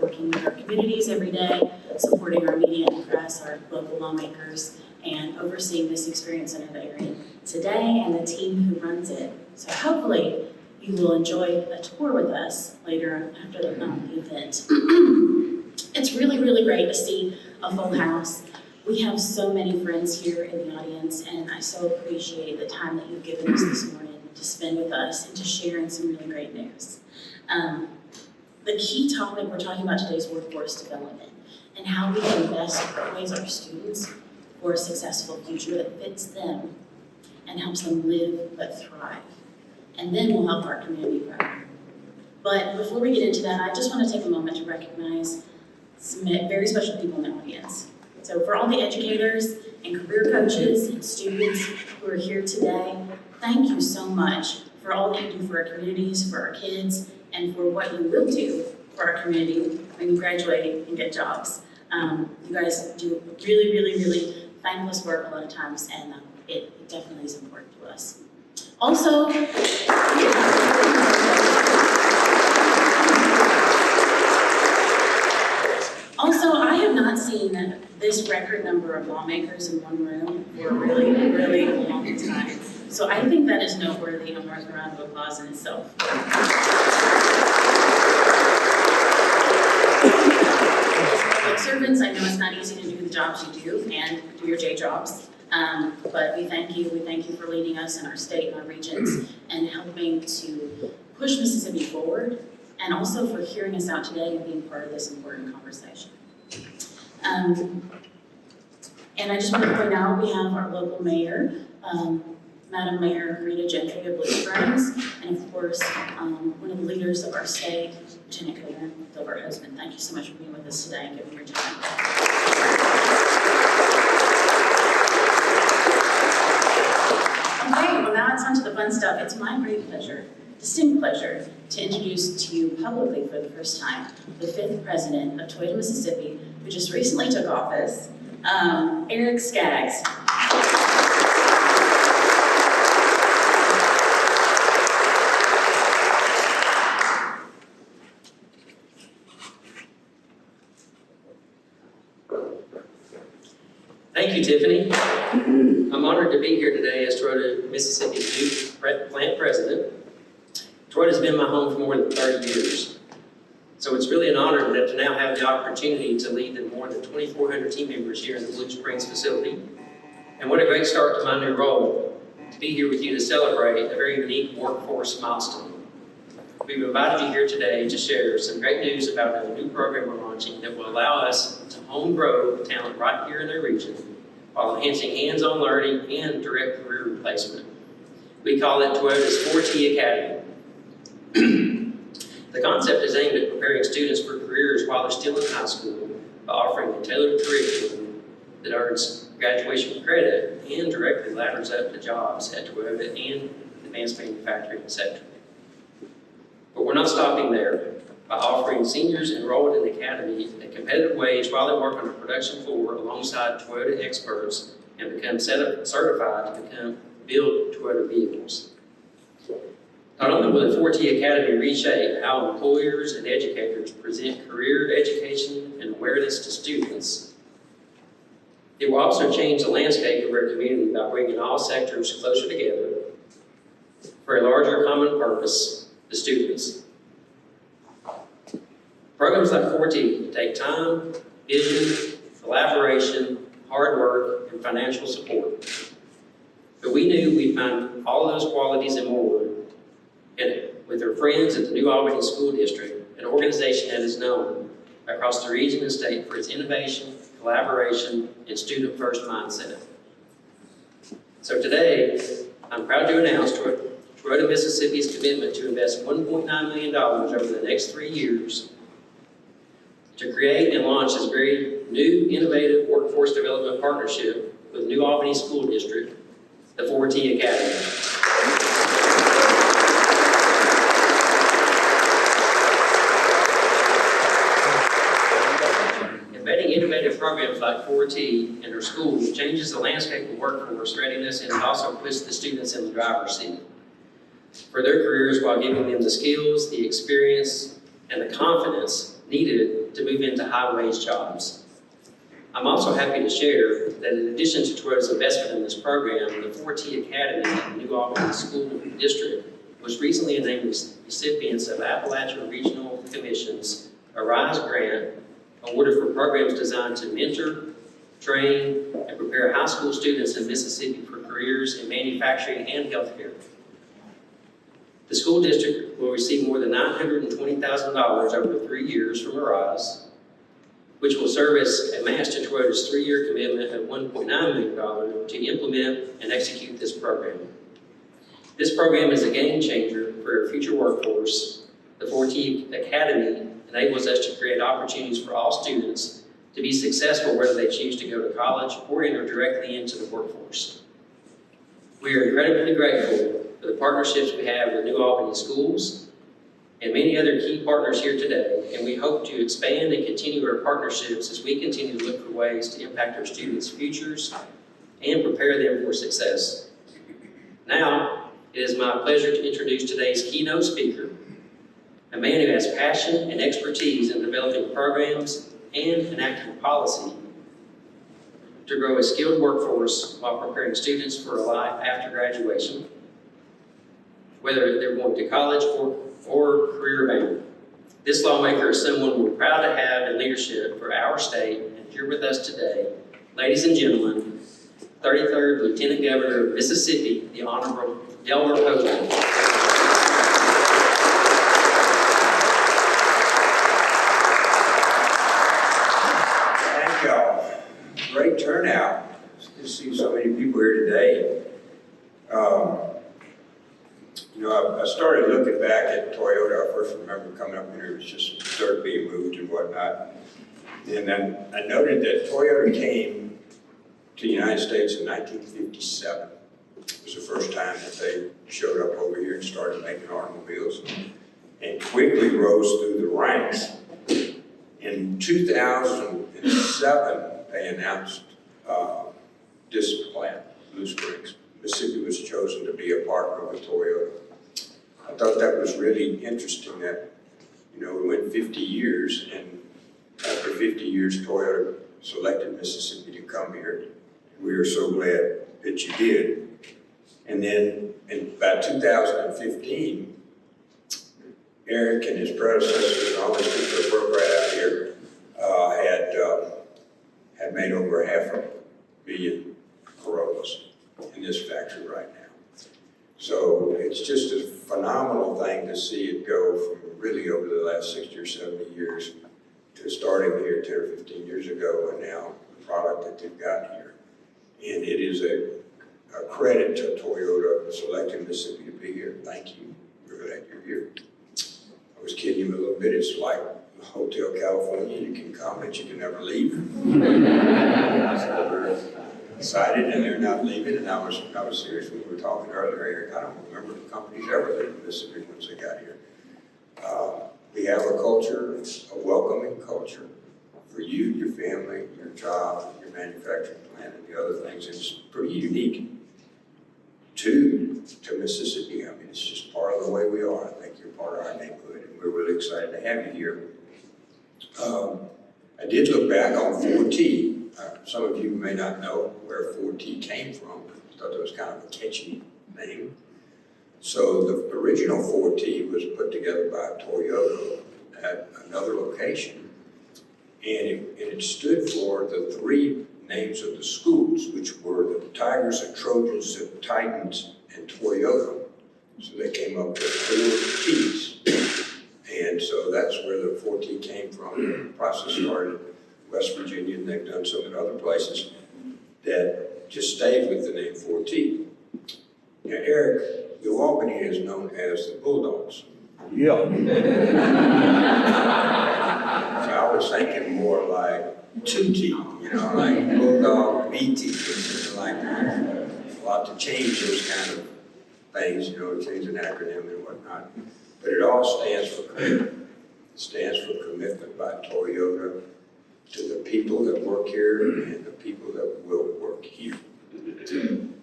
working with our communities every day, supporting our media and press, our local lawmakers, and overseeing this experience center that you're in today and the team who runs it. So hopefully you will enjoy a tour with us later after the event. It's really, really great to see a full house. We have so many friends here in the audience, and I so appreciate the time that you've given us this morning to spend with us and to share in some really great news. The key topic we're talking about today is workforce development and how we can best raise our students for a successful future that fits them and helps them live but thrive. And then we'll help our community grow. But before we get into that, I just want to take a moment to recognize some very special people in the audience. So for all the educators and career coaches and students who are here today, thank you so much for all that you do for our communities, for our kids, and for what you will do for our community when you graduate and get jobs. You guys do really, really, really thankless work a lot of times, and it definitely is important to us. Also, I have not seen this record number of lawmakers in one room for a really, really long time. So I think that is noteworthy and worth a round of applause in itself. As public servants, I know it's not easy to do the jobs you do and do your day jobs. But we thank you for leading us in our state and our regions and helping to push Mississippi forward, and also for hearing us out today and being part of this important conversation. And I just want to point out, we have our local mayor, Madam Mayor Rita Gentry of Blue Springs, and of course, one of the leaders of our state, Lieutenant Governor Gilbert Husband. Thank you so much for being with us today and giving your time. Okay, well now it's on to the fun stuff. It's my great pleasure, distinct pleasure, to introduce to you publicly for the first time the 5th president of Toyota, Mississippi, who just recently took office, Eric Skaggs. Thank you, Tiffany. I'm honored to be here today as Toyota, Mississippi's new plant president. Toyota's been my home for more than 30 years. So it's really an honor to now have the opportunity to lead the more than 2,400 team members here in the Blue Springs facility. And what a great start to my new role, to be here with you to celebrate a very unique workforce milestone. We've invited you here today to share some great news about a new program we're launching that will allow us to home grow talent right here in their region while enhancing hands-on learning and direct career replacement. We call it Toyota's 4T Academy. The concept is aimed at preparing students for careers while they're still in high school by offering a tailored curriculum that earns graduation credit and directly ladders up to jobs at Toyota and the advanced manufacturing sector. But we're not stopping there. By offering seniors enrolled in the academy a competitive wage while they work on the production floor alongside Toyota experts and become certified to build Toyota vehicles. Not only will the 4T Academy reshape how employers and educators present career education and awareness to students, it will also change the landscape of our community by bringing all sectors closer together for a larger common purpose, the students. Programs like 4T take time, vision, collaboration, hard work, and financial support. But we knew we'd find all of those qualities and more with our friends at the new Albany School District, an organization that is known across the region and state for its innovation, collaboration, and student-first mindset. So today, I'm proud to announce Toyota, Mississippi's commitment to invest $1.9 million over the next 3 years to create and launch this very new, innovative workforce development partnership with New Albany School District, the 4T Academy. Embedding innovative programs like 4T in our schools changes the landscape of workforce readiness, and it also puts the students in the driver's seat for their careers while giving them the skills, the experience, and the confidence needed to move into high-wage jobs. I'm also happy to share that in addition to Toyota's investment in this program, the 4T Academy at the New Albany School District was recently named recipients of Appalachian Regional Commission's ARISE grant, awarded for programs designed to mentor, train, and prepare high school students in Mississippi for careers in manufacturing and healthcare. The school district will receive more than $920,000 over 3 years from ARISE, which will serve as a match to Toyota's 3-year commitment of $1.9 million to implement and execute this program. This program is a game changer for our future workforce. The 4T Academy enables us to create opportunities for all students to be successful whether they choose to go to college or enter directly into the workforce. We are incredibly grateful for the partnerships we have with New Albany Schools and many other key partners here today, and we hope to expand and continue our partnerships as we continue to look for ways to impact our students' futures and prepare them for success. Now, it is my pleasure to introduce today's keynote speaker, a man who has passion and expertise in developing programs and enacting policy to grow a skilled workforce while preparing students for a life after graduation, whether they're going to college or career-bound. This lawmaker is someone we're proud to have in leadership for our state, and here with us today, ladies and gentlemen, 33rd Lieutenant Governor of Mississippi, the Honorable Delmer Hogan. Thank y'all. Great turnout. It's good to see so many people here today. I started looking back at Toyota. I first remember coming up here, it was just dirt being moved and whatnot. And then I noted that Toyota came to the United States in 1957. It was the first time that they showed up over here and started making automobiles, and quickly rose through the ranks. In 2007, they announced this plant, Blue Springs. Mississippi was chosen to be a partner with Toyota. I thought that was really interesting that, we went 50 years, and after 50 years, Toyota selected Mississippi to come here. We are so glad that you did. And then in about 2015, Eric and his predecessors, and all these people that work right out here, had made over 500,000 Corollas in this factory right now. So it's just a phenomenal thing to see it go from really over the last 60 or 70 years to starting here 10 or 15 years ago, and now the product that they've got here. And it is a credit to Toyota selecting Mississippi to be here. Thank you. We're glad you're here. I was kidding you a little bit. It's like Hotel California. You can come, but you can never leave. So we're excited, and they're not leaving. And I was serious when we were talking earlier, Eric. I don't remember the companies ever leaving Mississippi once they got here. We have a culture, a welcoming culture for you, your family, your job, your manufacturing plant, and the other things. It's pretty unique to Mississippi. I mean, it's just part of the way we are. I think you're part of our neighborhood, and we're really excited to have you here. I did look back on 4T. Some of you may not know where 4T came from. I thought that was kind of a catchy name. So the original 4T was put together by Toyota at another location, and it stood for the 3 names of the schools, which were the Tigers, the Trojans, the Titans, and Toyota. So they came up with 4 T's. And so that's where the 4T came from. The process started in West Virginia, and they've done some in other places that just stayed with the name 4T. Now, Eric, New Albany is known as the Bulldogs. Yeah. So I was thinking more like 2T, like Bulldog, BT, something like that. It's a lot to change those kind of things, change an acronym and whatnot. But it all stands for commitment. It stands for commitment by Toyota to the people that work here and the people that will work here.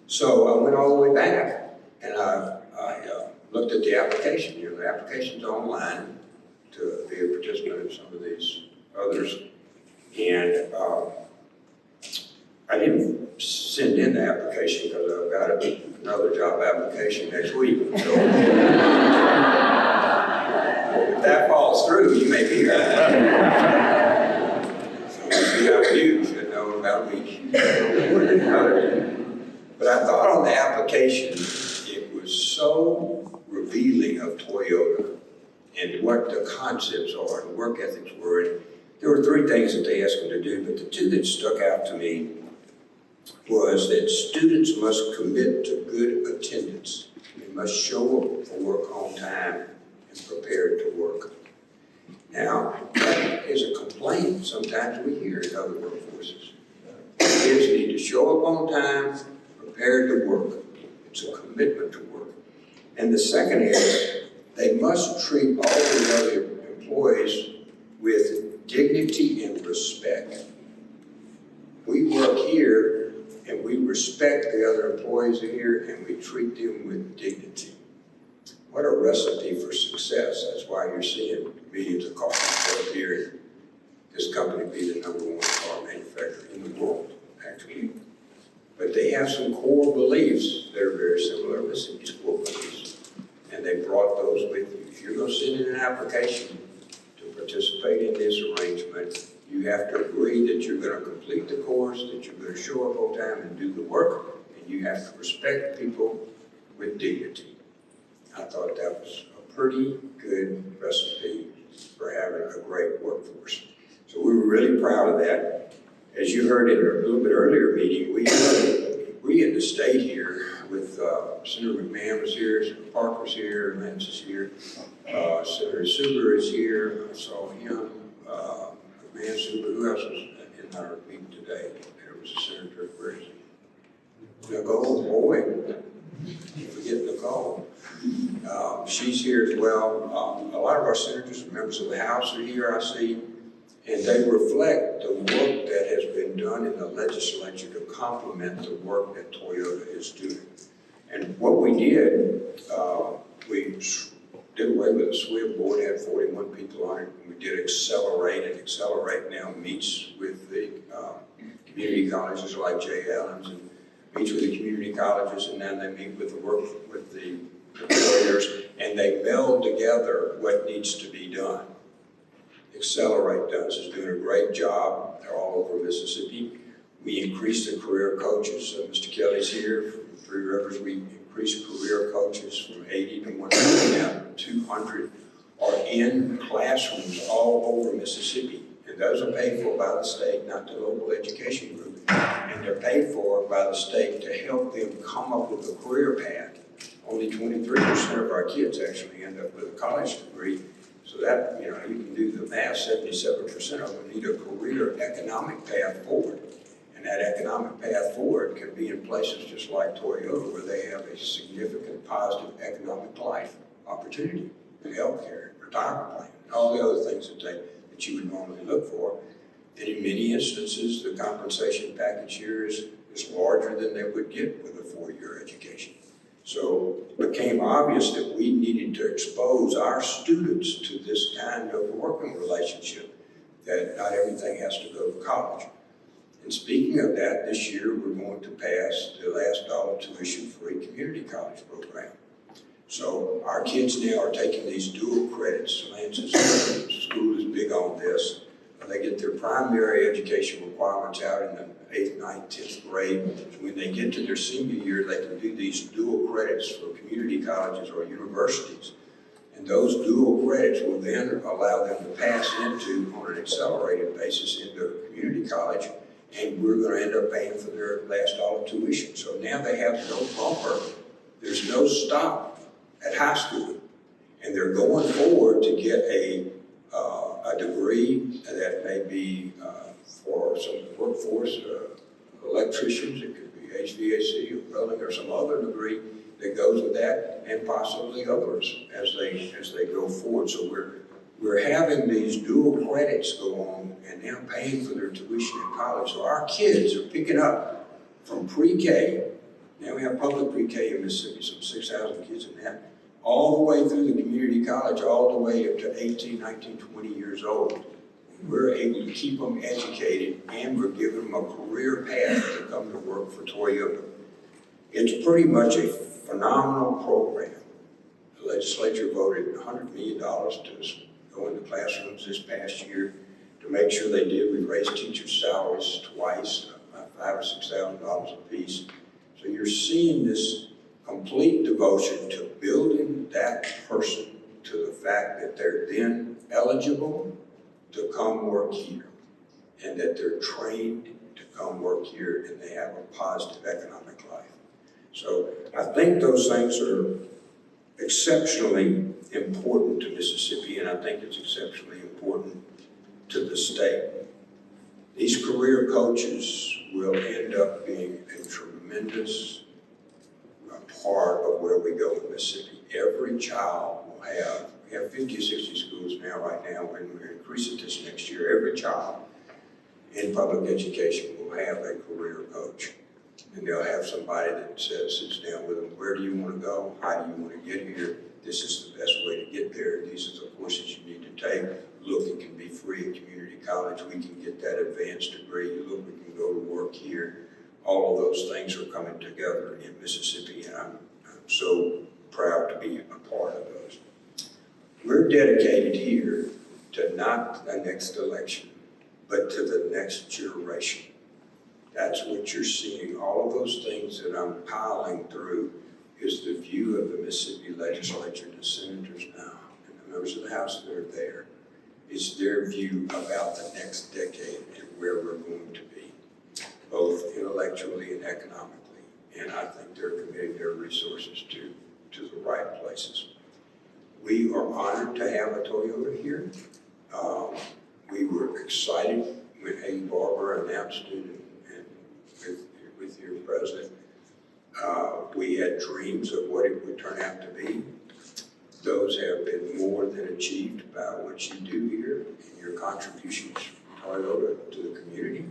So I went all the way back, and I looked at the application. The application's online to be a participant in some of these others. And I didn't send in the application because I've got another job application next week. So if that falls through, you may be here. So we'll see how it is, you know, in about a week. But I thought on the application, it was so revealing of Toyota and what the concepts are and work ethics were. And there were three things that they asked them to do, but the two that stuck out to me was that students must commit to good attendance. They must show up for work on time and prepared to work. Now, that is a complaint sometimes we hear in other workforces. Kids need to show up on time, prepared to work. It's a commitment to work. And the second is they must treat all the other employees with dignity and respect. We work here and we respect the other employees here and we treat them with dignity. What a recipe for success. That's why you're seeing millions of cars up here and this company be the #1 car manufacturer in the world, actually. But they have some core beliefs that are very similar. Listen, these core beliefs. And they brought those with you. If you're going to send in an application to participate in this arrangement, you have to agree that you're going to complete the course, that you're going to show up on time and do the work, and you have to respect people with dignity. I thought that was a pretty good recipe for having a great workforce. So we were really proud of that. As you heard in a little bit earlier meeting, we in the state here with Senator McMahon was here, Senator Parker was here, Lance is here, Senator Suber is here. I saw him, McMahon, Suber. Who else was in our meeting today? There was a senator. Where is he? Nicole, boy, you forget Nicole. She's here as well. A lot of our senators and members of the House are here, I see. And they reflect the work that has been done in the legislature to complement the work that Toyota is doing. And what we did, we did away with the SWIB board, had 41 people on it. We did Accelerate, and Accelerate now meets with the community colleges like J. Allen's and meets with the community colleges, and then they meet with the employers, and they meld together what needs to be done. Accelerate is doing a great job. They're all over Mississippi. We increased the career coaches. Mr. Kelly's here from Three Rivers. We increased career coaches from 80 to 100 now to 200 are in classrooms all over Mississippi. And those are paid for by the state, not the local education group. And they're paid for by the state to help them come up with a career path. Only 23% of our kids actually end up with a college degree. So that, you know, you can do the math, 77% of them need a career economic path forward. And that economic path forward can be in places just like Toyota where they have a significant positive economic life opportunity in healthcare, retirement plan, and all the other things that you would normally look for. And in many instances, the compensation package here is larger than they would get with a 4-year education. So it became obvious that we needed to expose our students to this kind of working relationship, that not everything has to go to college. And speaking of that, this year we're going to pass the last dollar tuition-free community college program. So our kids now are taking these dual credits. Lance's school is big on this. They get their primary education requirements out in the 8th, 9th, 10th grade. When they get to their senior year, they can do these dual credits for community colleges or universities. And those dual credits will then allow them to pass into, on an accelerated basis, into community college. And we're going to end up paying for their last dollar tuition. So now they have no bumper. There's no stop at high school. And they're going forward to get a degree that may be for some workforce, electricians, it could be HVAC or building or some other degree that goes with that, and possibly others as they go forward. So we're having these dual credits go on and now paying for their tuition in college. So our kids are picking up from pre-K. Now we have public pre-K in Mississippi, some 6,000 kids in that, all the way through the community college, all the way up to 18, 19, 20 years old. we're able to keep them educated, and we're giving them a career path to come to work for Toyota. It's pretty much a phenomenal program. The legislature voted $100 million to go into classrooms this past year to make sure they did. We raised teachers' salaries twice, $5,000 or $6,000 a piece. So you're seeing this complete devotion to building that person to the fact that they're then eligible to come work here, and that they're trained to come work here, and they have a positive economic life. So I think those things are exceptionally important to Mississippi, and I think it's exceptionally important to the state. These career coaches will end up being a tremendous part of where we go in Mississippi. Every child will have, we have 50 or 60 schools now, right now, and we're going to increase it this next year. Every child in public education will have a career coach. And they'll have somebody that sits down with them, where do you want to go? How do you want to get here? This is the best way to get there. These are the courses you need to take. Look, it can be free at community college. We can get that advanced degree. Look, we can go to work here. All of those things are coming together in Mississippi, and I'm so proud to be a part of those. We're dedicated here to not the next election, but to the next generation. That's what you're seeing. All of those things that I'm piling through is the view of the Mississippi legislature, the senators now, and the members of the House that are there. It's their view about the next decade and where we're going to be, both intellectually and economically. And I think they're committing their resources to the right places. We are honored to have a Toyota here. We were excited when Haley Barber announced it, and with your president. We had dreams of what it would turn out to be. Those have been more than achieved by what you do here and your contributions from Toyota to the community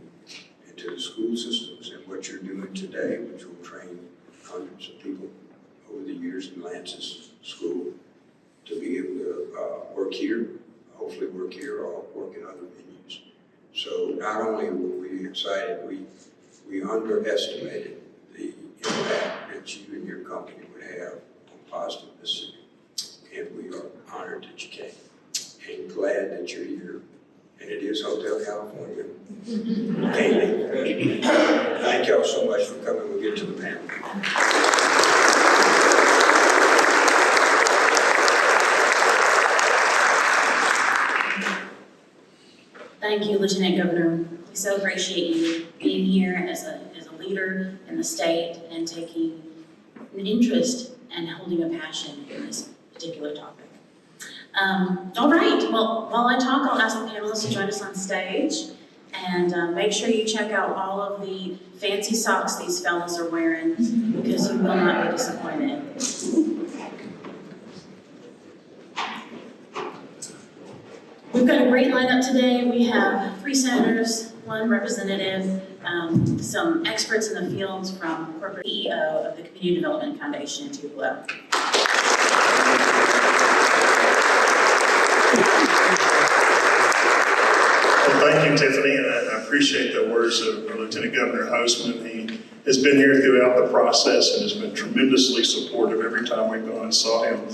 and to the school systems, and what you're doing today, which will train hundreds of people over the years in Lance's school to be able to work here, hopefully work here or work in other venues. So not only were we excited, we underestimated the impact that you and your company would have on positive Mississippi. And we are honored that you came and glad that you're here. And it is Hotel California. Thank y'all so much for coming. We'll get to the panel. Thank you, Lieutenant Governor. We so appreciate you being here as a leader in the state and taking an interest and holding a passion in this particular topic. All right, well, while I talk, I'll ask the panelists to join us on stage, and make sure you check out all of the fancy socks these fellas are wearing, because you will not be disappointed. We've got a great lineup today. We have 3 senators, 1 representative, some experts in the field from corporate CEO of the Community Development Foundation in Tupelo. Well, thank you, Tiffany, and I appreciate the words of Lieutenant Governor Hostman. He has been here throughout the process and has been tremendously supportive every time we've gone and saw him.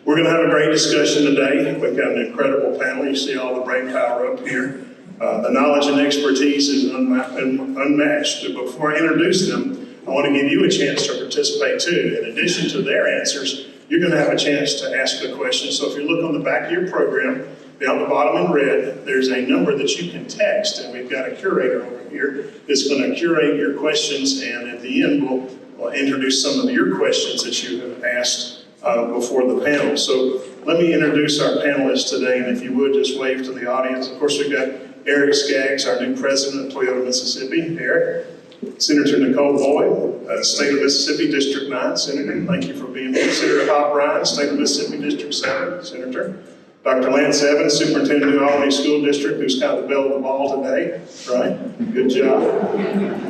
We're going to have a great discussion today. We've got an incredible panel. You see all the brain power up here. The knowledge and expertise is unmatched. But before I introduce them, I want to give you a chance to participate too. In addition to their answers, you're going to have a chance to ask a question. So if you look on the back of your program, down the bottom in red, there's a number that you can text, and we've got a curator over here that's going to curate your questions, and at the end we'll introduce some of your questions that you have asked before the panel. So let me introduce our panelists today, and if you would just wave to the audience. Of course, we've got Eric Skaggs, our new president of Toyota, Mississippi. Eric. Senator Nicole Boyd, State of Mississippi, District 9, Senator. Thank you for being here. Senator Bob Ryan, State of Mississippi, District 7, Senator. Dr. Lance Evans, Superintendent of the Albany School District, who's kind of the belle of the ball today, right? Good job.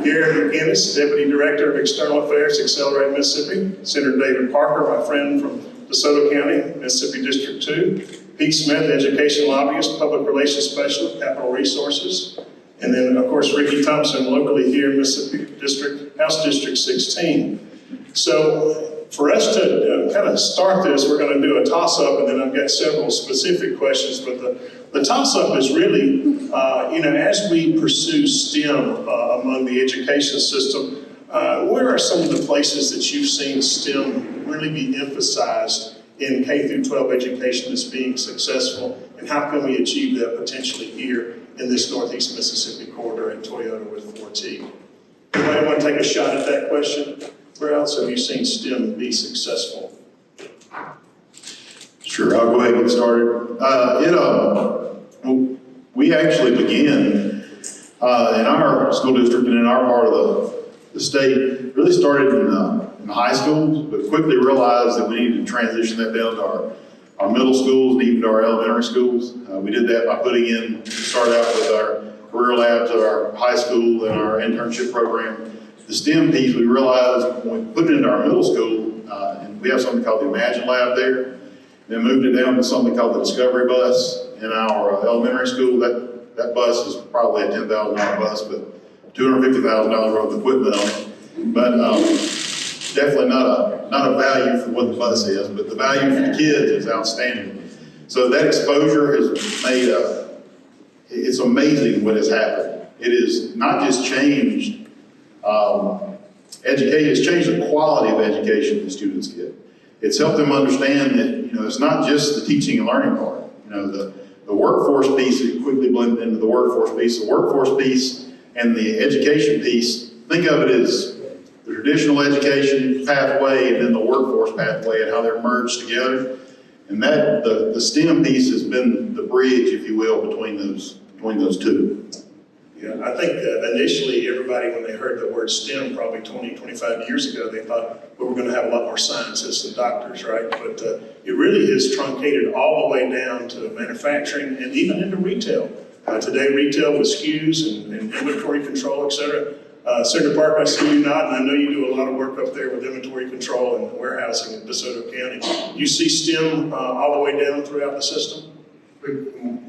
Gary McGinnis, Deputy Director of External Affairs, Accelerate Mississippi. Senator David Parker, my friend from DeSoto County, Mississippi District 2. Pete Smith, education lobbyist, public relations specialist, capital resources. And then, of course, Ricky Thompson, locally here in Mississippi District, House District 16. So for us to kind of start this, we're going to do a toss-up, and then I've got several specific questions. But the toss-up is really, as we pursue STEM among the education system, where are some of the places that you've seen STEM really be emphasized in K through 12 education as being successful, and how can we achieve that potentially here in this Northeast Mississippi corridor at Toyota with 4T? Anybody want to take a shot at that question? Where else have you seen STEM be successful? Sure, I'll go ahead and get started. We actually began in our school district and in our part of the state, really started in the high schools, but quickly realized that we needed to transition that down to our middle schools and even to our elementary schools. We did that by start out with our career labs at our high school and our internship program. The STEM piece, we realized when we put it into our middle school, and we have something called the Imagine Lab there, then moved it down to something called the Discovery Bus in our elementary school. That bus is probably a $10,000 bus, but $250,000 worth of equipment on it. But definitely not a value for what the bus is, but the value for the kids is outstanding. So that exposure has made it's amazing what has happened. It has not just changed education, it's changed the quality of education that students get. It's helped them understand that, it's not just the teaching and learning part. The workforce piece, it quickly blended into the workforce piece. The workforce piece and the education piece, think of it as the traditional education pathway and then the workforce pathway and how they're merged together. And that the STEM piece has been the bridge, if you will, between those two. Yeah, I think initially everybody, when they heard the word STEM probably 20, 25 years ago, they thought we were going to have a lot more scientists and doctors, right? But it really has truncated all the way down to manufacturing and even into retail. Today, retail with SKUs and inventory control, et cetera. Senator Park, I see you nodding. I know you do a lot of work up there with inventory control and warehousing in DeSoto County. You see STEM all the way down throughout the system?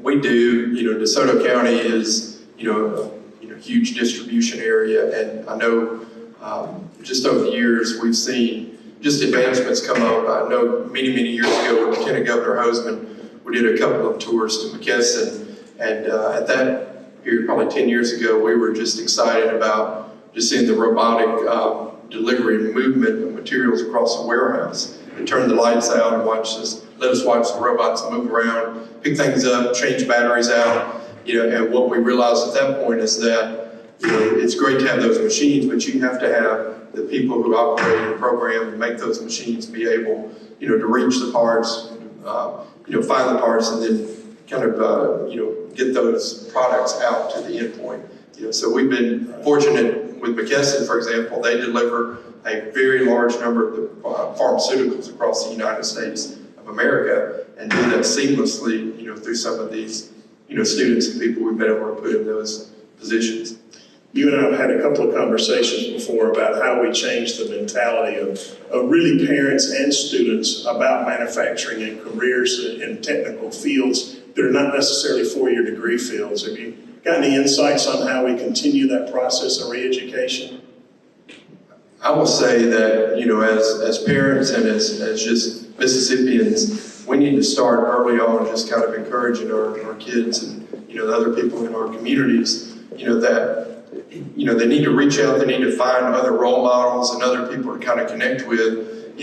We do. DeSoto County is, a huge distribution area, and I know just over the years we've seen just advancements come up. I know many years ago with Lieutenant Governor Hoseman, we did a couple of tours to McKesson, and at that period, probably 10 years ago, we were just excited about just seeing the robotic delivery and movement of materials across the warehouse. They turned the lights out and let us watch the robots move around, pick things up, change batteries out. And what we realized at that point is that, it's great to have those machines, but you have to have the people who operate the program and make those machines be able, to reach the parts, find the parts, and then kind of, get those products out to the end point. So we've been fortunate with McKesson, for example. They deliver a very large number of the pharmaceuticals across the United States of America, and do that seamlessly, through some of these students and people we've been able to put in those positions. You and I have had a couple of conversations before about how we change the mentality of really parents and students about manufacturing and careers in technical fields that are not necessarily four-year degree fields. Have you got any insights on how we continue that process of re-education? I will say that, as parents and as just Mississippians, we need to start early on just kind of encouraging our kids and, the other people in our communities, that, they need to reach out, they need to find other role models and other people to kind of connect with,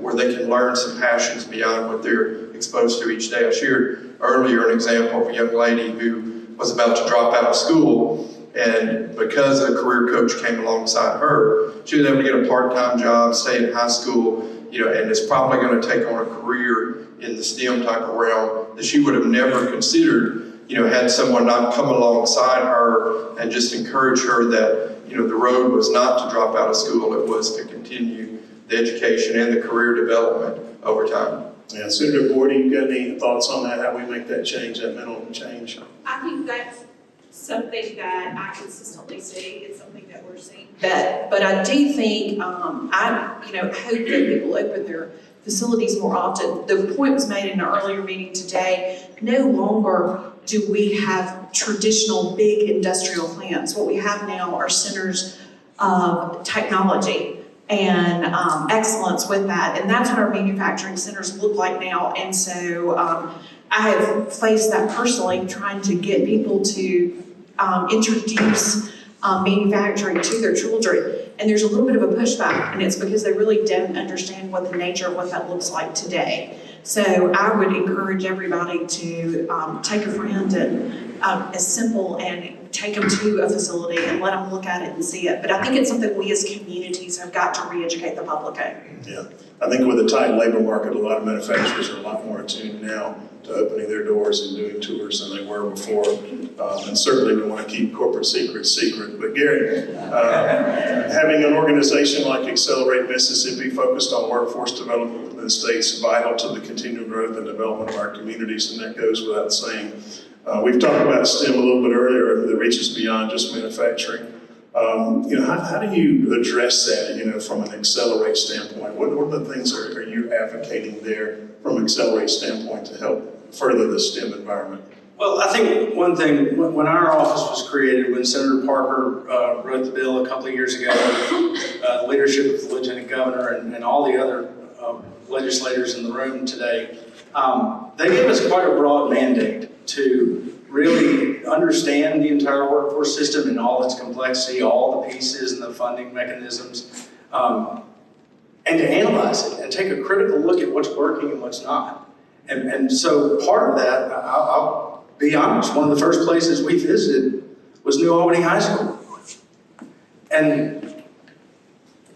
where they can learn some passions beyond what they're exposed to each day. I shared earlier an example of a young lady who was about to drop out of school, and because a career coach came alongside her, she was able to get a part-time job, stay in high school, and is probably going to take on a career in the STEM type of realm that she would have never considered, had someone not come alongside her and just encourage her that, the road was not to drop out of school, it was to continue the education and the career development over time. Yeah, Senator Gordy, you got any thoughts on that, how we make that change, that mental change? I think that's something that I consistently see. It's something that we're seeing. But I do think, I hope that people open facilities more often. The point was made in an earlier meeting today, no longer do we have traditional big industrial plants. What we have now are centers of technology and excellence with that. And that's what our manufacturing centers look like now. And so I have faced that personally, trying to get people to introduce manufacturing to their children. And there's a little bit of a pushback, and it's because they really don't understand what the nature of what that looks like today. So I would encourage everybody to take a friend and as simple and take them to a facility and let them look at it and see it. But I think it's something we as communities have got to re-educate the public on. Yeah, I think with a tight labor market, a lot of manufacturers are a lot more attuned now to opening their doors and doing tours than they were before. And certainly we want to keep corporate secrets secret. But Gary, having an organization like Accelerate Mississippi focused on workforce development within the state is vital to the continual growth and development of our communities, and that goes without saying. We've talked about STEM a little bit earlier, that reaches beyond just manufacturing. How do you address that, from an Accelerate standpoint? What are the things are you advocating there from an Accelerate standpoint to help further the STEM environment? Well, I think one thing, when our office was created, when Senator Parker wrote the bill a couple of years ago, the leadership of the Lieutenant Governor and all the other legislators in the room today, they gave us quite a broad mandate to really understand the entire workforce system and all its complexity, all the pieces and the funding mechanisms, and to analyze it and take a critical look at what's working and what's not. And so part of that, I'll be honest, one of the first places we visited was New Albany High School. And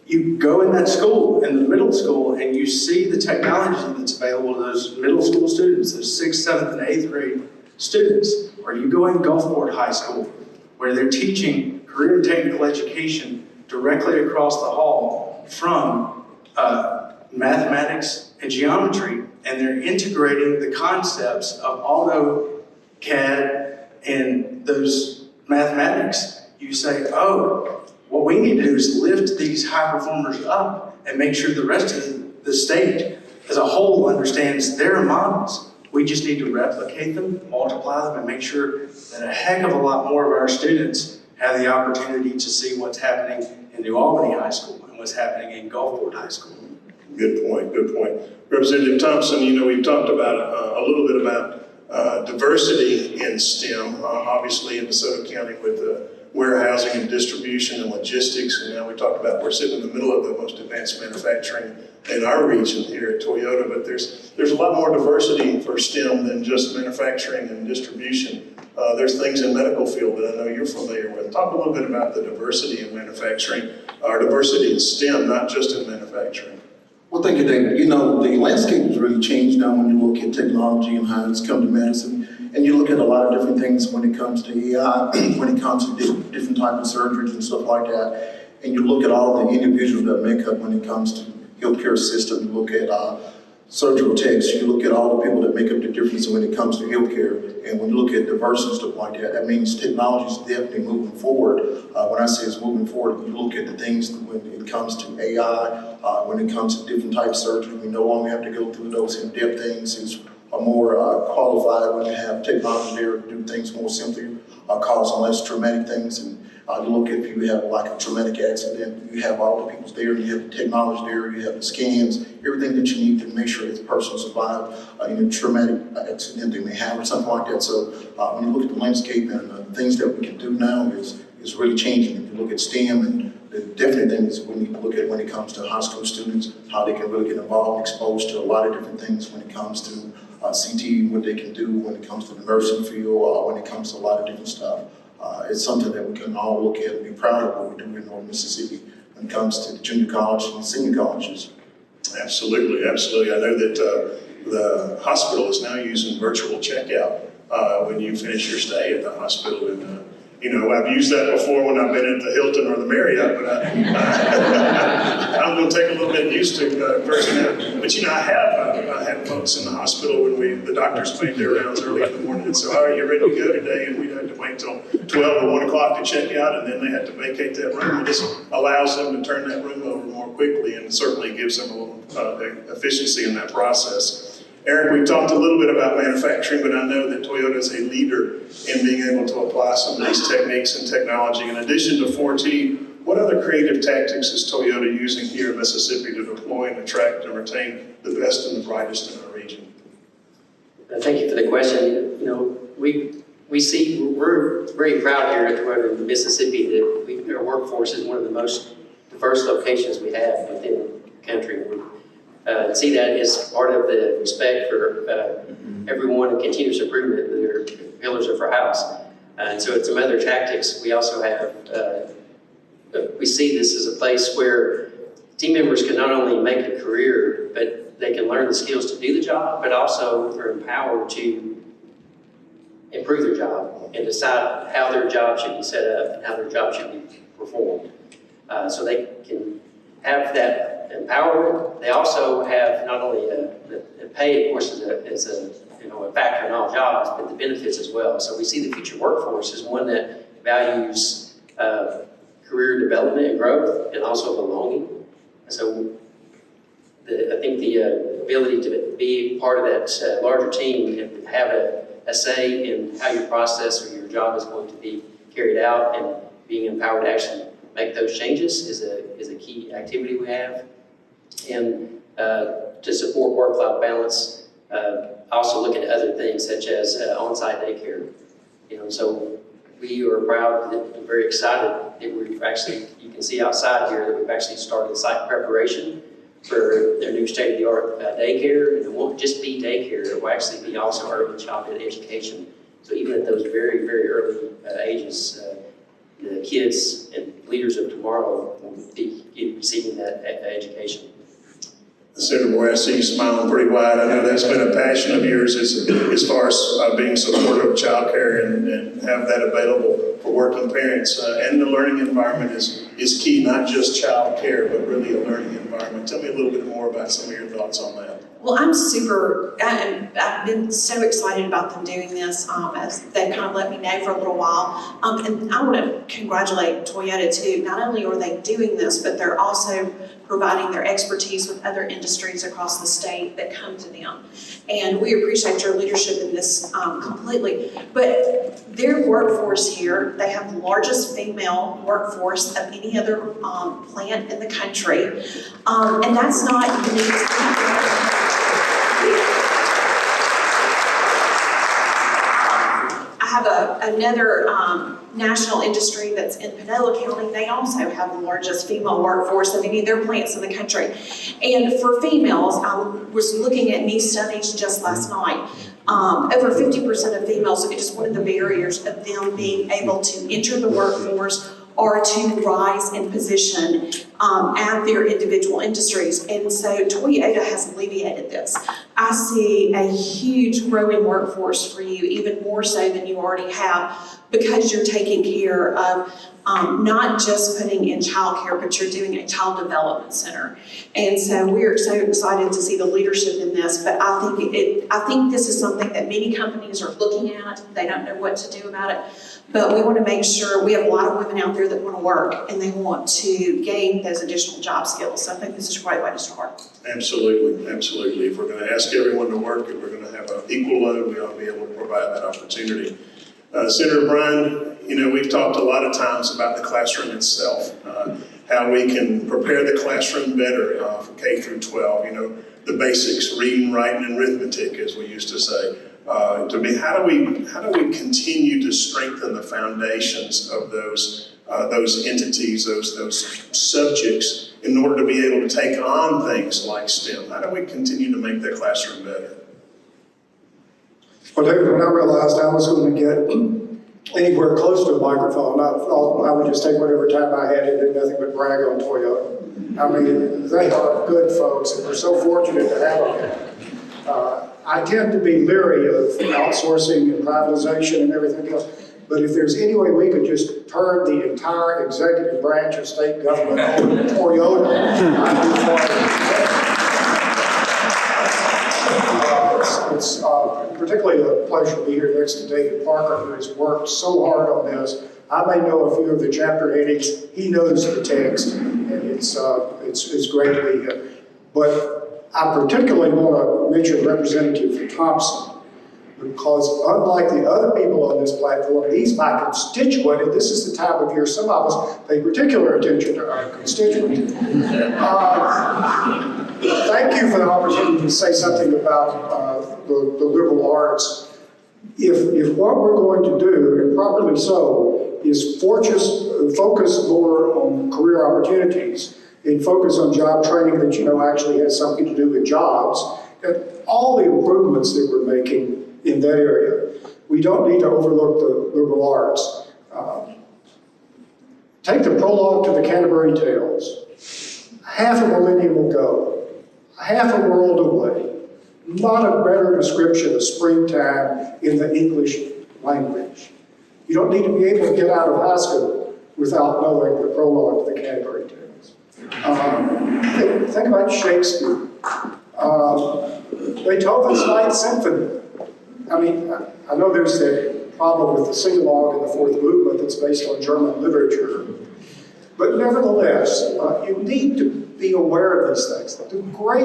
you go in that school, in the middle school, and you see the technology that's available to those middle school students, those 6th, 7th, and 8th grade students. Or you go in Gulfport High School, where they're teaching career and technical education directly across the hall from mathematics and geometry, and they're integrating the concepts of AutoCAD and those mathematics. You say, oh, what we need to do is lift these high performers up and make sure the rest of the state as a whole understands their models. We just need to replicate them, multiply them, and make sure that a heck of a lot more of our students have the opportunity to see what's happening in New Albany High School and what's happening in Gulfport High School. Good point, good point. Representative Thompson, we've talked about a little bit about diversity in STEM, obviously in DeSoto County with warehousing and distribution and logistics, and now we talk about we're sitting in the middle of the most advanced manufacturing in our region here at Toyota, but there's a lot more diversity for STEM than just manufacturing and distribution. There's things in medical field that I know you're familiar with. Talk a little bit about the diversity in manufacturing, or diversity in STEM, not just in manufacturing. Well, thank you, David. The landscape has really changed now when you look at technology and how it's come to medicine. And you look at a lot of different things when it comes to AI, when it comes to different types of surgeries and stuff like that. And you look at all the individuals that make up when it comes to healthcare system. You look at surgical techs. You look at all the people that make up the difference when it comes to healthcare. And when you look at diversity and stuff like that, that means technology is definitely moving forward. When I say it's moving forward, you look at the things when it comes to AI, when it comes to different types of surgery. We no longer have to go through those in-depth things. It's more qualified when you have technology there to do things more simply, causing less traumatic things. And you look at if you have like a traumatic accident, you have all the people there, you have the technology there, you have the scans, everything that you need to make sure that the person survived in a traumatic accident they may have or something like that. So when you look at the landscape and the things that we can do now is really changing. If you look at STEM and the definitely things we need to look at when it comes to high school students, how they can really get involved and exposed to a lot of different things when it comes to CT, what they can do when it comes to the nursing field, when it comes to a lot of different stuff. It's something that we can all look at and be proud of what we do in North Mississippi when it comes to the junior college and senior colleges. Absolutely, absolutely. I know that the hospital is now using virtual checkout when you finish your stay at the hospital. And I've used that before when I've been at the Hilton or the Marriott, but I'm going to take a little bit used to first now. But I have folks in the hospital when the doctors made their rounds early in the morning and said, all right, you ready to go today? And we had to wait till 12 or 1 o'clock to check out, and then they had to vacate that room. And this allows them to turn that room over more quickly and certainly gives them a little efficiency in that process. Eric, we've talked a little bit about manufacturing, but I know that Toyota is a leader in being able to apply some of these techniques and technology. In addition to 4T, what other creative tactics is Toyota using here in Mississippi to deploy and attract and retain the best and the brightest in our region? Thank you for the question. We're very proud here at Toyota, Mississippi, that our workforce is one of the most diverse locations we have within the country. See that as part of the respect for everyone and continuous improvement. They're pillars of our house. And so some other tactics we also have. We see this as a place where team members can not only make a career, but they can learn the skills to do the job, but also are empowered to improve their job and decide how their job should be set up and how their job should be performed. So they can have that empowerment. They also have not only the pay, of course, is a factor in all jobs, but the benefits as well. So we see the future workforce as one that values career development and growth, and also belonging. So I think the ability to be part of that larger team and have a say in how your process or your job is going to be carried out, and being empowered to actually make those changes is a key activity we have. And to support work-life balance, also look at other things such as on-site daycare. So we are proud and very excited that we've actually, you can see outside here that we've actually started site preparation for their new state-of-the-art daycare. And it won't just be daycare, it will actually be also early childhood education. So even at those very, very early ages, the kids and leaders of tomorrow will be receiving that education. Senator Moore, I see you smiling pretty wide. I know that's been a passion of yours as far as being supportive of childcare and have that available for working parents. And the learning environment is key, not just child care, but really a learning environment. Tell me a little bit more about some of your thoughts on that. Well, I've been so excited about them doing this, as they've kind of let me know for a little while. And I want to congratulate Toyota too. Not only are they doing this, but they're also providing their expertise with other industries across the state that come to them. And we appreciate your leadership in this completely. But their workforce here, they have the largest female workforce of any other plant in the country. And that's not unique to them. I have another national industry that's in Pinellas County. They also have the largest female workforce of any of their plants in the country. And for females, I was looking at these studies just last night. Over 50% of females, it is one of the barriers of them being able to enter the workforce or to rise in position at their individual industries. And so Toyota has alleviated this. I see a huge growing workforce for you, even more so than you already have, because you're taking care of not just putting in childcare, but you're doing a child development center. And so we're so excited to see the leadership in this, but I think this is something that many companies are looking at. They don't know what to do about it. But we want to make sure, we have a lot of women out there that want to work and they want to gain those additional job skills. So I think this is a great way to start. Absolutely, absolutely. If we're going to ask everyone to work, if we're going to have an equal load, we ought to be able to provide that opportunity. Senator Bryan, we've talked a lot of times about the classroom itself, how we can prepare the classroom better for K through 12, the basics, reading, writing, and arithmetic, as we used to say. To me, how do we continue to strengthen the foundations of those entities, those subjects, in order to be able to take on things like STEM? How do we continue to make the classroom better? Well, David, when I realized I was going to get anywhere close to a microphone, I would just take whatever time I had and do nothing but brag on Toyota. I mean, they are good folks, and we're so fortunate to have them. I tend to be leery of outsourcing and privatization and everything else, but if there's any way we could just turn the entire executive branch of state government over to Toyota, I'd be for it. it's particularly a pleasure to be here next to David Parker, who has worked so hard on this. I may know a few of the chapter headings. He knows the text, and it's great to be here. But I particularly want to mention Representative Thompson, because unlike the other people on this platform, he's my constituent, and this is the time of year some of us pay particular attention to our constituent. Thank you for the opportunity to say something about the liberal arts. If what we're going to do, and properly so, is focus more on career opportunities and focus on job training that you know actually has something to do with jobs, and all the improvements that we're making in that area, we don't need to overlook the liberal arts. Take the prologue to the Canterbury Tales. Half a millennium ago, half a world away, not a better description of springtime in the English language. You don't need to be able to get out of high school without knowing the prologue to the Canterbury Tales. Think about Shakespeare. Beethoven's Ninth Symphony. I mean, I know there's that problem with the sing-along in the fourth movement that's based on German literature, but nevertheless, you need to be aware of these things. The great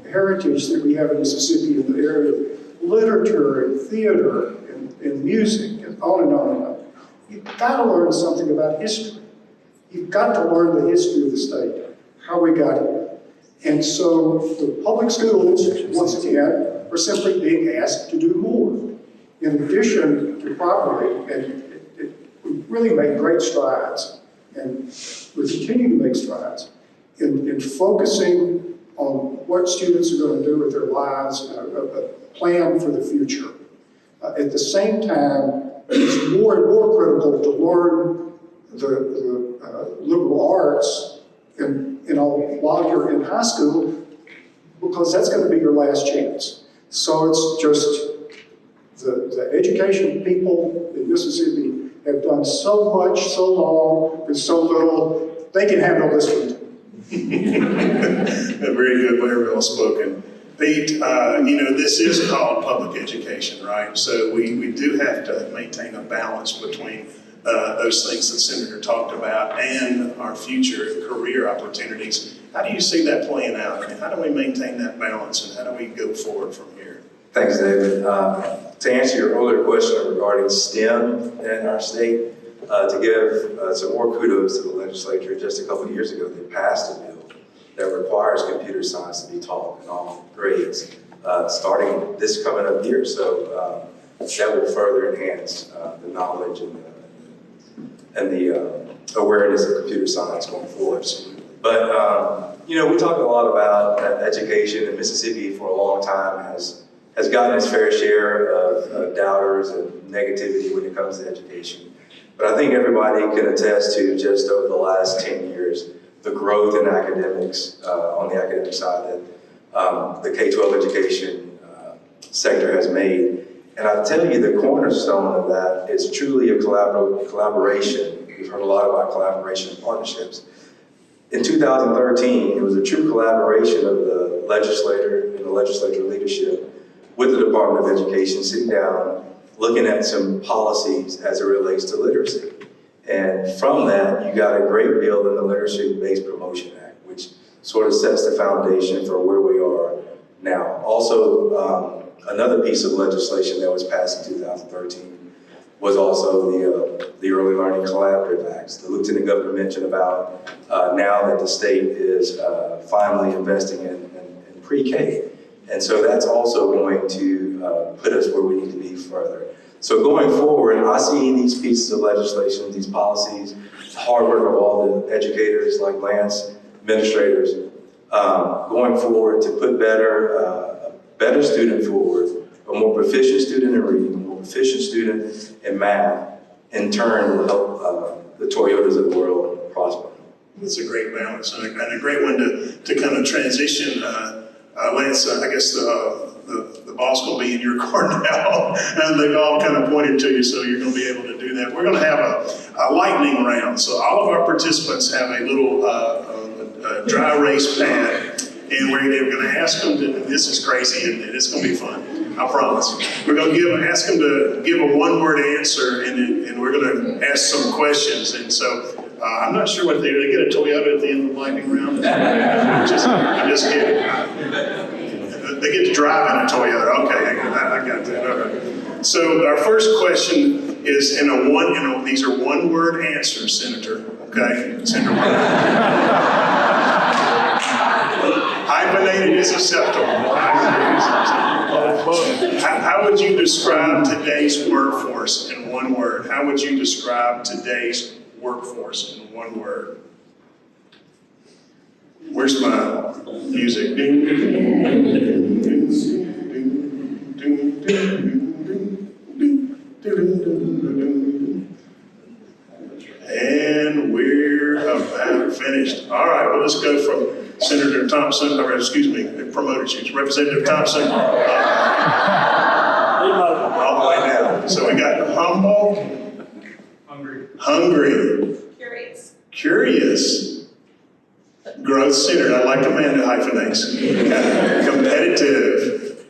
heritage that we have in Mississippi in the area of literature and theater and music and on and on and on. You've got to learn something about history. You've got to learn the history of the state, how we got here. And so the public schools, once again, are simply being asked to do more. In addition to properly, and we really made great strides, and we continue to make strides in focusing on what students are going to do with their lives, a plan for the future. At the same time, it's more and more critical to learn the liberal arts while you're in high school, because that's going to be your last chance. So it's just the education people in Mississippi have done so much, so long, with so little, they can handle this one too. Very good, very well spoken. Pete, this is called public education, right? So we do have to maintain a balance between those things that Senator talked about and our future career opportunities. How do you see that playing out? I mean, how do we maintain that balance, and how do we go forward from here? Thanks, David. To answer your earlier question regarding STEM in our state, to give some more kudos to the legislature, just a couple of years ago, they passed a bill that requires computer science to be taught in all grades, starting this coming up year. So that will further enhance the knowledge and the awareness of computer science going forward. But, we talk a lot about education, and Mississippi for a long time has gotten its fair share of doubters and negativity when it comes to education. But I think everybody can attest to, just over the last 10 years, the growth in academics, on the academic side, that the K-12 education sector has made. And I tell you, the cornerstone of that is truly a collaboration. We've heard a lot about collaboration and partnerships. In 2013, it was a true collaboration of the legislator and the legislature leadership with the Department of Education, sitting down, looking at some policies as it relates to literacy. And from that, you got a great bill in the Literacy-Based Promotion Act, which sort of sets the foundation for where we are now. Also, another piece of legislation that was passed in 2013 was also the Early Learning Collaborative Acts. The Lieutenant Governor mentioned about now that the state is finally investing in pre-K. And so that's also going to put us where we need to be further. So going forward, I see these pieces of legislation, these policies, the hard work of all the educators like Lance, administrators, going forward to put a better student forward, a more proficient student in reading, a more proficient student in math, in turn will help the Toyotas of the world prosper. It's a great balance and a great one to kind of transition. Lance, I guess the ball's going to be in your court now, and they've all kind of pointed to you, so you're going to be able to do that. We're going to have a lightning round. So all of our participants have a little dry erase pad, and we're going to ask them, this is crazy, and it's going to be fun. I promise. We're gonna ask them to give a one-word answer, and we're gonna ask some questions. And so, I'm not sure what they get a Toyota at the end of the lightning round. I'm just kidding. They get to drive in a Toyota. Okay, I got that. Okay. So our first question is these are one-word answers, Senator. Okay, Senator. Hyphenated is acceptable. How would you describe today's workforce in one word? How would you describe today's workforce in one word? Where's my music? And we're about finished. All right, well, let's go from Senator Thompson, or excuse me, they promoted you, Representative Thompson. All the way down. So we got humble, hungry, curious, growth centered. I like Amanda hyphenates. Competitive,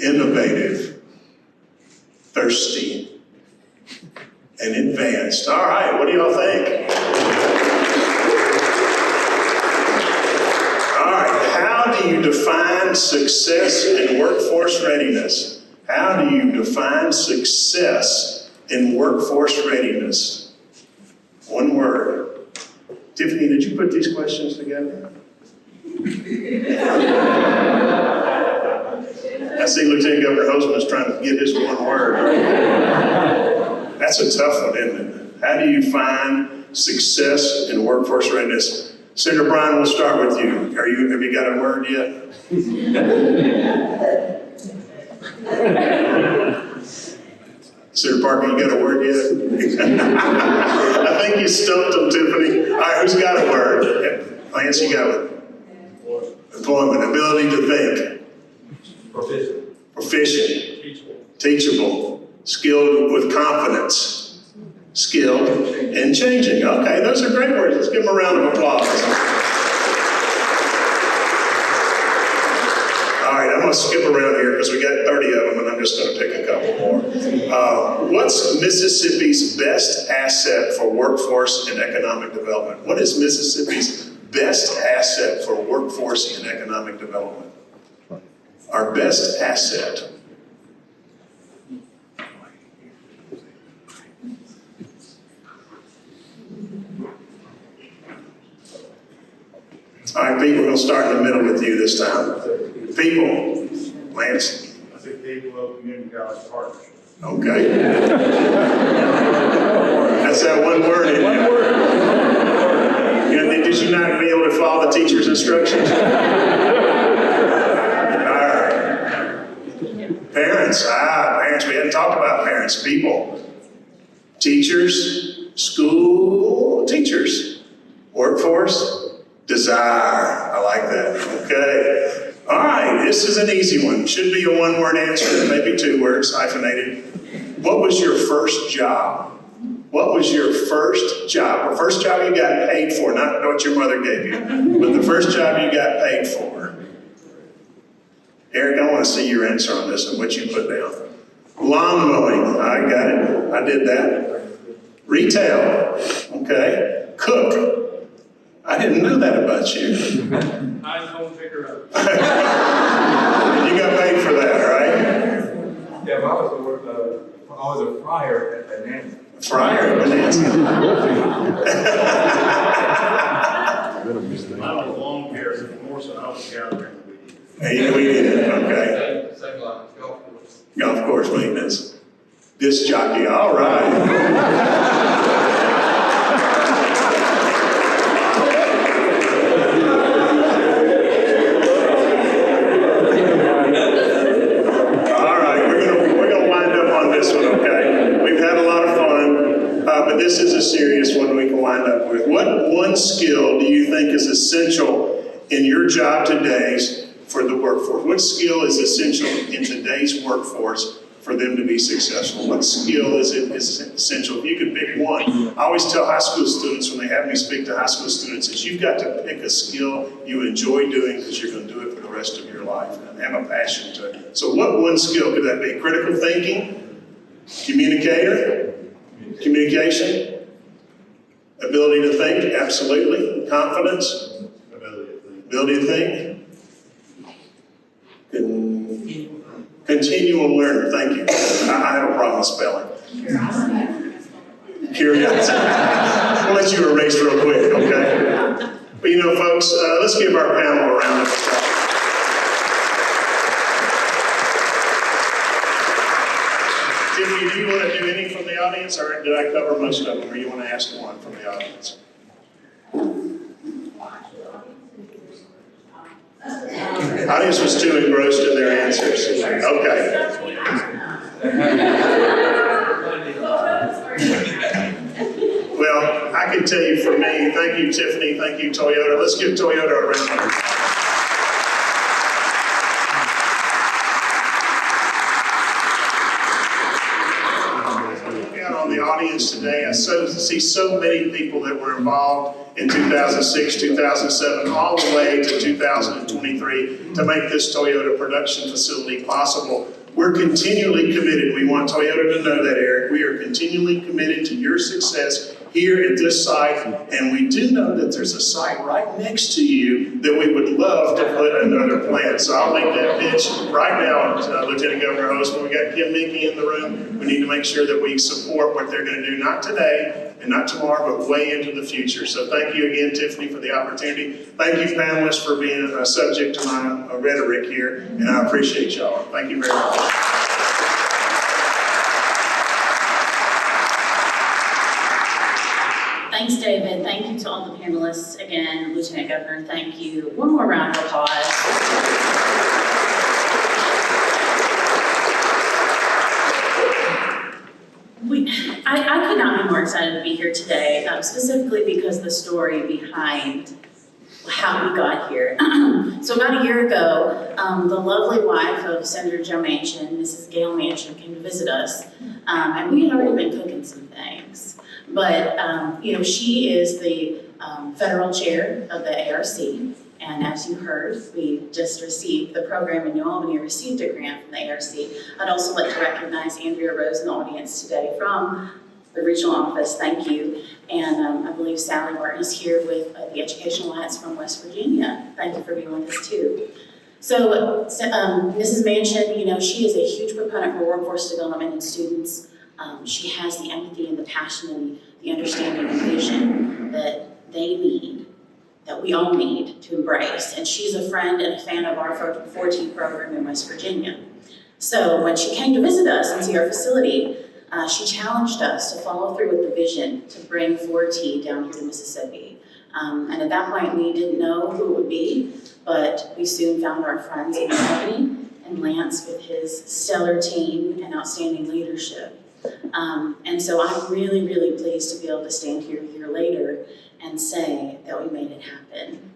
innovative, thirsty, and advanced. All right, what do y'all think? All right, how do you define success in workforce readiness? How do you define success in workforce readiness? One word. Tiffany, did you put these questions together? I see Lieutenant Governor Hoseman is trying to get his one word. That's a tough one, isn't it? How do you find success in workforce readiness? Senator Bryan, we'll start with you. Have you got a word yet? Senator Parker, you got a word yet? I think you stumped him, Tiffany. All right, who's got a word? Lance, you got one. Employment, ability to think. Proficient. Teachable. Skilled with confidence. Skilled and changing. Okay, those are great words. Let's give them a round of applause. All right, I'm going to skip around here because we got 30 of them, and I'm just going to pick a couple more. What's Mississippi's best asset for workforce and economic development? What is Mississippi's best asset for workforce and economic development? Our best asset. All right, Pete, we're going to start in the middle with you this time. People, Lance. I think people of community college partnership. Okay. That's that one word, isn't it? One word. Did you not be able to follow the teacher's instructions? All right. Parents, parents, we hadn't talked about parents. People, teachers, school teachers, workforce, desire. I like that. Okay. All right, this is an easy one. Should be a one-word answer, maybe 2 words, hyphenated. What was your first job? What was your first job? The first job you got paid for, not what your mother gave you, but the first job you got paid for. Eric, I want to see your answer on this and what you put down. Lawn mowing, I got it. I did that. Retail, okay. Cook, I didn't know that about you. I was home picker up. You got paid for that, right? Yeah, but I was a fryer at Nancy. Fryer at Nancy. I was lawn care, more so I was gathering the weed. Hey, we did it, okay. Same line, golf course. Golf course maintenance. Disc jockey, all right. This is a serious one we can wind up with. What one skill do you think is essential in your job today for the workforce? What skill is essential in today's workforce for them to be successful? What skill is essential? If you could pick one, I always tell high school students when they have me speak to high school students is you've got to pick a skill you enjoy doing because you're going to do it for the rest of your life and have a passion to it. So what one skill could that be? Critical thinking, communicator, communication, ability to think, absolutely, confidence, ability to think. Continual learner, thank you. I have a problem with spelling. Curiosity. I'll let you erase real quick, okay? But you know, folks, let's give our panel a round of applause. Tiffany, do you want to do any from the audience, or did I cover most of them, or you want to ask one from the audience? Audience was too engrossed in their answers. Okay. Well, I can tell you for me, thank you, Tiffany, thank you, Toyota. Let's give Toyota a round of applause. On the audience today, I see so many people that were involved in 2006, 2007, all the way to 2023 to make this Toyota production facility possible. We're continually committed. We want Toyota to know that, Eric. We are continually committed to your success here at this site, and we do know that there's a site right next to you that we would love to put another plant. So I'll make that pitch right now, Lieutenant Governor Hosmer. We got Kim Minke in the room. We need to make sure that we support what they're going to do, not today and not tomorrow, but way into the future. So thank you again, Tiffany, for the opportunity. Thank you, panelists, for being a subject to my rhetoric here, and I appreciate y'all. Thank you very much. Thanks, David. Thank you to all the panelists. Again, Lieutenant Governor, thank you. One more round of applause. I could not be more excited to be here today, specifically because the story behind how we got here. So about a year ago, the lovely wife of Senator Joe Manchin, Mrs. Gail Manchin, came to visit us, and we had already been cooking some things. But, you know, she is the federal chair of the ARC, and as you heard, we just received, the program in New Albany received a grant from the ARC. I'd also like to recognize Andrea Rose in the audience today from the regional office, thank you. And I believe Sally Martin is here with the Educational Alliance from West Virginia. Thank you for being with us too. So Mrs. Manchin, you know, she is a huge proponent for workforce development in students. She has the empathy and the passion and the understanding and vision that they need, that we all need to embrace. And she's a friend and a fan of our 4T program in West Virginia. So when she came to visit us and see our facility, she challenged us to follow through with the vision to bring 4T down here to Mississippi. And at that point, we didn't know who it would be, but we soon found our friends in Albany and Lance with his stellar team and outstanding leadership. And so I'm really, really pleased to be able to stand here a year later and say that we made it happen.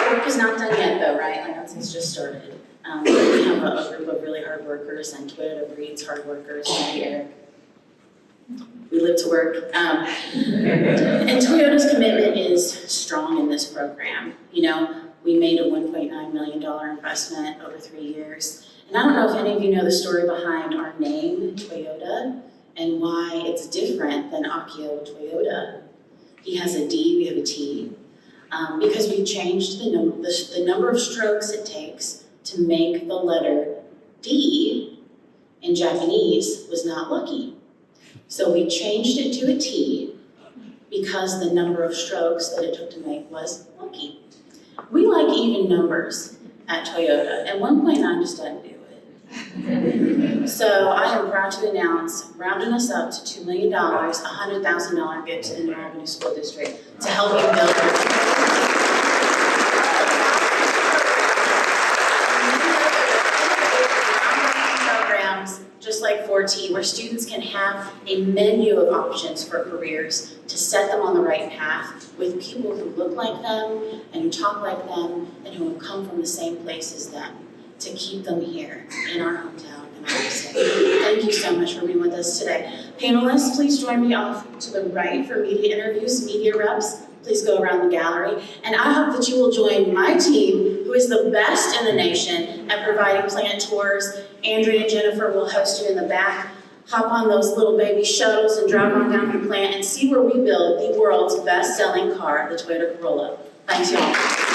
Work is not done yet though, right? Like it's just started. We have a group of really hard workers, and Toyota breeds hard workers here. We live to work. And Toyota's commitment is strong in this program. You know, we made a $1.9 million investment over 3 years. And I don't know if any of you know the story behind our name, Toyota, and why it's different than Akio Toyota. He has a D, we have a T. Because we changed the number of strokes it takes to make the letter D in Japanese was not lucky. So we changed it to a T because the number of strokes that it took to make was lucky. We like even numbers at Toyota, and 1.9 just doesn't do it. So I am proud to announce, rounding us up to $2 million, a $100,000 gift to the Albany School District to help you build programs, just like 4 4T, where students can have a menu of options for careers to set them on the right path with people who look like them and who talk like them and who have come from the same place as them to keep them here in our hometown and our state. Thank you so much for being with us today. Panelists, please join me off to the right for media interviews, media reps. Please go around the gallery. And I hope that you will join my team, who is the best in the nation at providing plant tours. Andrea and Jennifer will host you in the back. Hop on those little baby shuttles and drive on down to the plant and see where we build the world's best-selling car, the Toyota Corolla. Thanks, y'all.